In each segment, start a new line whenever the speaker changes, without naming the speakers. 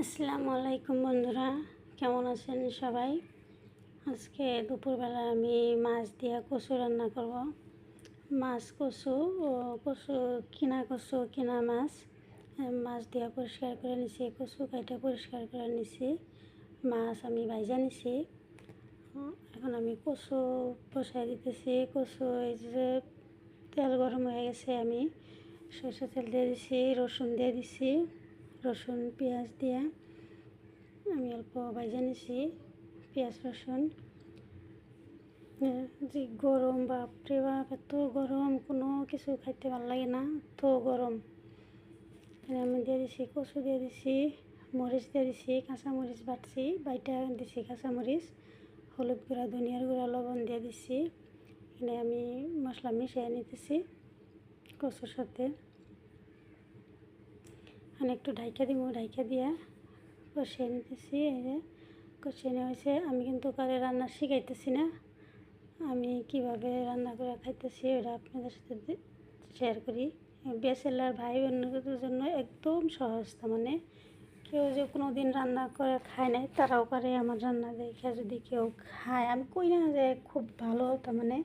আসসালামু আলাইকুম বন্ধুরা, কেমন আছেন সবাই? আজকে দুপুরবেলা আমি মাছ দিয়ে কচু রান্না করব। মাছ কচু ও কচু কিনা মাছ। মাছ দিয়ে পরিষ্কার করে নিছি, কচু কাইটা পরিষ্কার করে নিছি, মাছ আমি ভাইজা নিছি। এখন আমি কচু বসাই দিতেছি। কচু এই যে তেল গরম হয়ে গেছে, আমি সরষের তেল দিয়ে দিছি, রসুন দিয়ে দিছি। রসুন পেঁয়াজ দিয়ে আমি অল্প ভাজা নিছি, পেঁয়াজ রসুন। যে গরম, বাপরে বাপ, এত গরম, কোনো কিছু খাইতে ভালো লাগে না, এত গরম। আমি দিয়ে দিছি কচু, দিয়ে দিছি মরিচ, দিয়ে দিছি কাঁচামরিচ বাটছি, বাইটা দিছি কাঁচামরিচ, হলুদ গুঁড়া, ধনিয়ার গুঁড়া, লবণ দিয়ে দিছি। এখানে আমি মশলা মিশিয়ে নিতেছি কচুর সাথে। এখানে একটু ঢাইকা দিব, ঢাইকা দিয়ে কষিয়ে নিতেছি। এই যে কষিয়ে নেওয়া হয়েছে। আমি কিন্তু কারে রান্না শিখাইতেছি না, আমি কিভাবে রান্না করে খাইতেছি ওটা আপনাদের সাথে শেয়ার করি। ব্যাচেলার ভাই বোনদের জন্য একদম সহজ। তার মানে কেউ যে কোনো দিন রান্না করে খায় নাই, তারাও পারে আমার রান্না দেখে যদি কেউ খায়। আমি কই না যে খুব ভালো, তার মানে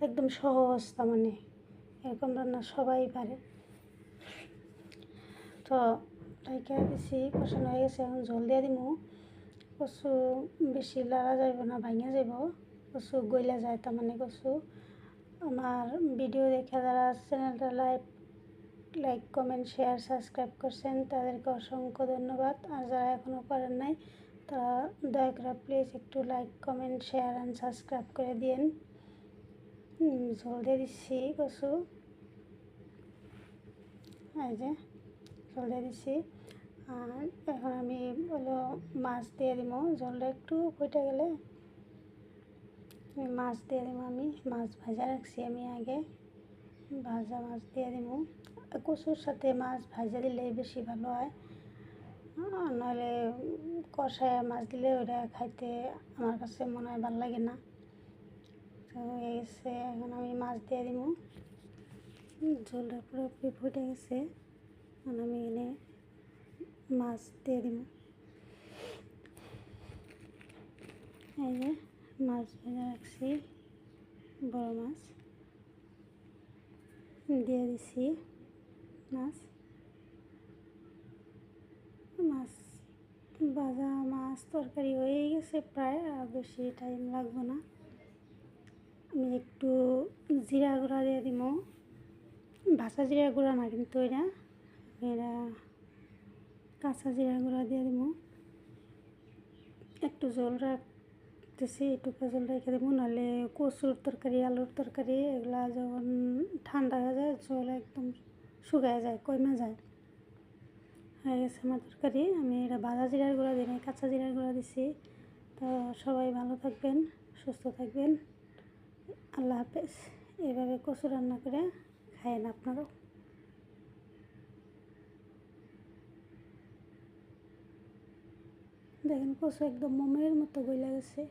একদম সহজ, তার মানে এরকম রান্না সবাই পারে। তো ঢাইকা দিছি, কষানো হয়ে গেছে, এখন ঝোল দিয়ে দিব। কচু বেশি লড়া যাইব না, ভাঙা যাব, কচু গইলা যায়। তার মানে কচু আমার ভিডিও দেখে যারা চ্যানেলটা লাইক কমেন্ট শেয়ার সাবস্ক্রাইব করছেন তাদেরকে অসংখ্য ধন্যবাদ। আর যারা এখনও করেন নাই তারা দয়া করে প্লিজ একটু like comment share and subscribe করে দিন। ঝোল দিয়ে দিচ্ছি কচু, এই যে ঝোল দিয়ে দিচ্ছি। আর এখন আমি হলো মাছ দিয়ে দিব। ঝোলটা একটু ফুটে গেলে মাছ দিয়ে দিব। আমি মাছ ভাজা রাখছি, আমি আগে ভাজা মাছ দিয়ে দিব। কচুর সাথে মাছ ভাজা দিলে বেশি ভালো হয়, নাহলে কষায় মাছ দিলে ওটা খাইতে আমার কাছে মনে হয় ভালো লাগে না। তো হয়ে গেছে, এখন আমি মাছ দিয়ে দিব। ঝোলটা পুরোপুরি ফুটে গেছে, এখন আমি এনে মাছ দিয়ে দিব। এই যে মাছ ভেজে রাখছি, বড় মাছ দিয়ে দিছি। মাছ ভাজা মাছ তরকারি হয়ে গেছে প্রায়, আর বেশি টাইম লাগবে না। আমি একটু জিরা গুঁড়া দিয়ে দিব, ভাজা জিরা গুঁড়া না কিন্তু এরা কাঁচা জিরা গুঁড়া দিয়ে দিব। একটু জল রাখতেছি, একটু জল রেখে দেবো, নাহলে কচুর তরকারি, আলুর তরকারি এগুলা যখন ঠান্ডা হয়ে যায় জল একদম শুকায় যায়, কমে যায়। হয়ে গেছে আমার তরকারি। আমি এটা ভাজা জিরার গুঁড়া দিই, কাঁচা জিরার গুঁড়া দিছি। তো সবাই ভালো থাকবেন, সুস্থ থাকবেন, আল্লাহ হাফেজ। এভাবে কচু রান্না করে খায়েন আপনারাও। দেখেন কচু একদম মোমের মতো গইলা গেছে।